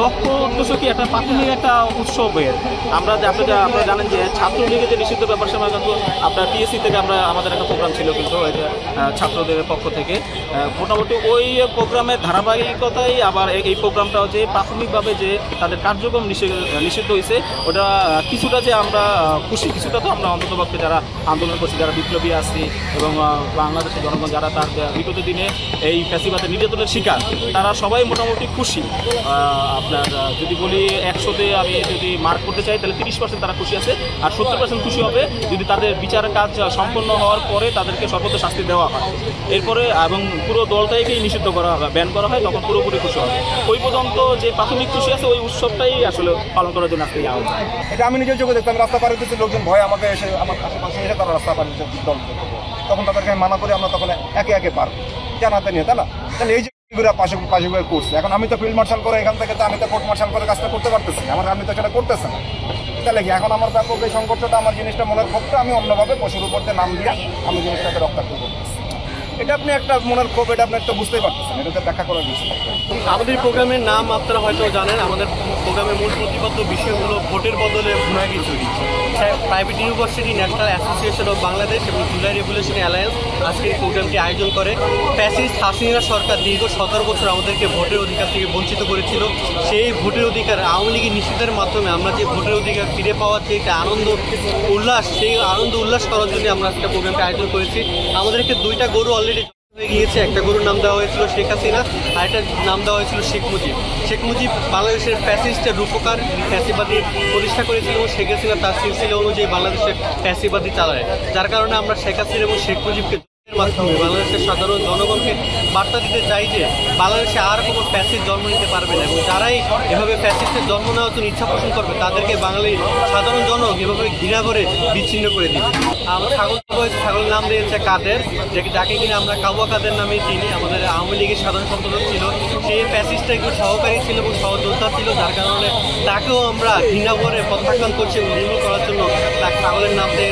লক্ষ্য উদ্দেশ্য কি একটা প্রাথমিক একটা উৎসবের আমরা আপনারা জানেন যে ছাত্রলীগের যে নিষিদ্ধ ব্যাপার সময় কিন্তু আপনার টিএসসি থেকে আমাদের একটা প্রোগ্রাম ছিল কিন্তু ছাত্রদের পক্ষ থেকে মোটামুটি ওই প্রোগ্রামের ধারাবাহিকতাই আবার এই প্রোগ্রামটাও যে প্রাথমিকভাবে যে তাদের কার্যক্রম নিষিদ্ধ হয়েছে ওটা কিছুটা যে আমরা খুশি, কিছুটা তো আমরা অন্ততপক্ষে যারা আন্দোলন করছি, যারা বিপ্লবী আছি এবং বাংলাদেশের জনগণ যারা তার বিগত দিনে এই ফ্যাসিবাদের নির্যাতনের শিকার তারা সবাই মোটামুটি খুশি। আপনার যদি বলি 100-তে আমি যদি মার্ক করতে চাই তাহলে 30% তারা খুশি আছে, আর 70% খুশি হবে যদি তাদের বিচার কাজ সম্পন্ন হওয়ার পরে তাদেরকে সর্বোচ্চ শাস্তি দেওয়া হয় এরপরে, এবং পুরো দলটাকেই নিষিদ্ধ করা হবে, ব্যান করা হয়, তখন পুরোপুরি খুশি হবে। ওই পর্যন্ত যে প্রাথমিক খুশি আছে ওই উৎসবটাই আসলে পালন করার জন্য আজকে যাওয়া যায়। এটা আমি নিজের চোখে দেখতাম, রাস্তা পার হতেছে লোকজন ভয় আমাকে এসে আমার আশেপাশে এসে তারা রাস্তা পার হচ্ছে দল, তখন তাদেরকে মানা করে আমরা তখন একে একে পার জানাতে নিয়ে, তাই না? তাহলে এই যে পাশে করছে, এখন আমি তো ফিল্ড মার্শাল করে এখান থেকে তো আমি তো কোর্ট মার্শাল করে কাজটা করতে পারতেছি, আমি তো সেটা করতেছে না। তাহলে কি এখন আমার ব্যাপক এই সংকটটা আমার জিনিসটা মনের ক্ষোভটা আমি অন্যভাবে পশুর উপর নাম দিয়ে আমি জিনিসটাকে রক্তাক্ত করতেছি। এটা আপনি একটা মনের ক্ষোভ, এটা আপনি একটা বুঝতেই পারতেছেন, এটাতে ব্যাখ্যা করার বিষয়। আমাদের প্রোগ্রামের নাম আপনারা হয়তো জানেন, আমাদের প্রোগ্রামের মূল প্রতিপাদ্য বিষয় হলো ভোটের বদলে ভুনাগি চুরি। Private university national association of Bangladesh এবং জুলাই রেভলিউশন অ্যালায়েন্স আজকের এই প্রোগ্রামটি আয়োজন করে। ফ্যাসিস্ট হাসিনা সরকার দীর্ঘ 17 বছর আমাদেরকে ভোটের অধিকার থেকে বঞ্চিত করেছিল। সেই ভোটের অধিকার আওয়ামী লীগের নিষিদ্ধের মাধ্যমে আমরা যে ভোটের অধিকার ফিরে পাওয়ার যে একটা আনন্দ উল্লাস, সেই আনন্দ উল্লাস করার জন্য আমরা আজকে প্রোগ্রামটি আয়োজন করেছি। আমাদেরকে 2টা গরু অলরেডি হয়ে গিয়েছে। একটা গরুর নাম দেওয়া হয়েছিল শেখ হাসিনা, আর একটা নাম দেওয়া হয়েছিল শেখ মুজিব। শেখ মুজিব বাংলাদেশের ফ্যাসিস্টের রূপকার, ফ্যাসিবাদী প্রতিষ্ঠা করেছিল এবং শেখ হাসিনা তার সিলসিলা অনুযায়ী বাংলাদেশের ফ্যাসিবাদী চালায়। যার কারণে আমরা শেখ হাসিনা এবং শেখ মুজিবকে মাধ্যমে বাংলাদেশের সাধারণ জনগণকে বার্তা দিতে চাই যে বাংলাদেশে আর কোনো ফ্যাসিস্ট জন্ম নিতে পারবে না, এবং যারাই এভাবে ফ্যাসিস্টের জন্ম নেওয়ার জন্য ইচ্ছা পোষণ করবে তাদেরকে বাঙালির সাধারণ জনক এভাবে ঘৃণা করে বিচ্ছিন্ন করে দিবে। আমরা ছাগলের নাম দিয়েছে কাদের, যাকে কিনা আমরা কাউয়া কাদের নামেই চিনি। আমাদের আওয়ামী লীগের সাধারণ সম্পাদক ছিল, সেই ফ্যাসিস্টটা একটু সহকারী ছিল এবং সহযোদ্ধা ছিল, যার কারণে তাকেও আমরা ঘৃণা করে প্রত্যাখ্যান করছি এবং নির্মূল করার জন্য তাকে ছাগলের নাম দিয়ে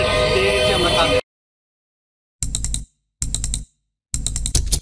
গেছি আমরা কাদের।